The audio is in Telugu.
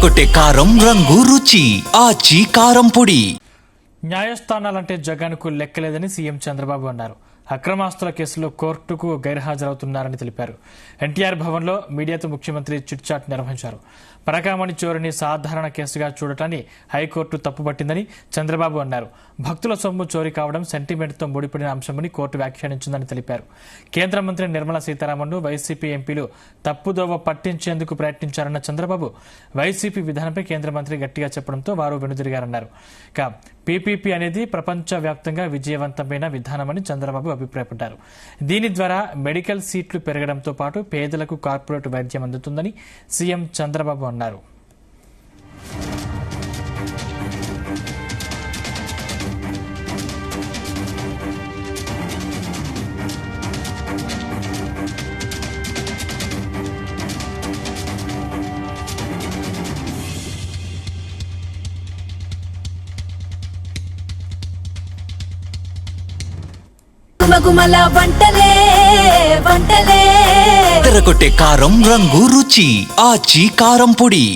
ఎర్రగొట్టే కారం రంగు రుచి ఆచి కారం పొడి. న్యాయస్థానాలంటే జగన్కు లెక్కలేదని సీఎం చంద్రబాబు అన్నారు. అక్రమాస్తుల కేసులో కోర్టుకు గైర్హాజరవుతున్నారని తెలిపారు. ఎన్టీఆర్ భవన్లో మీడియాతో ముఖ్యమంత్రి చిట్చాట్ నిర్వహించారు. పరకామణి చోరుని సాధారణ కేసుగా చూడటాన్ని హైకోర్టు తప్పుపట్టిందని చంద్రబాబు అన్నారు. భక్తుల సొమ్ము చోరీ కావడం సెంటిమెంట్తో ముడిపడిన అంశమని కోర్టు వ్యాఖ్యానించిందని తెలిపారు. కేంద్ర మంత్రి నిర్మలా సీతారామన్ను వైసీపీ ఎంపీలు తప్పుదోవ పట్టించేందుకు ప్రయత్నించారన్న చంద్రబాబు వైసీపీ విధానంపై కేంద్ర మంత్రి గట్టిగా చెప్పడంతో వారు వెనుదిరిగారన్నారు. ఇక పీపీపీ అనేది ప్రపంచవ్యాప్తంగా విజయవంతమైన విధానమని చంద్రబాబు అభిప్రాయపడ్డారు. దీని ద్వారా మెడికల్ సీట్లు పెరగడంతో పాటు పేదలకు కార్పొరేట్ వైద్యం అందుతుందని సీఎం చంద్రబాబు అన్నారు. గుమగుమల వంటలే వంటలే ఎర్రగొట్టే కారం రంగు రుచి ఆచి కారం పొడి.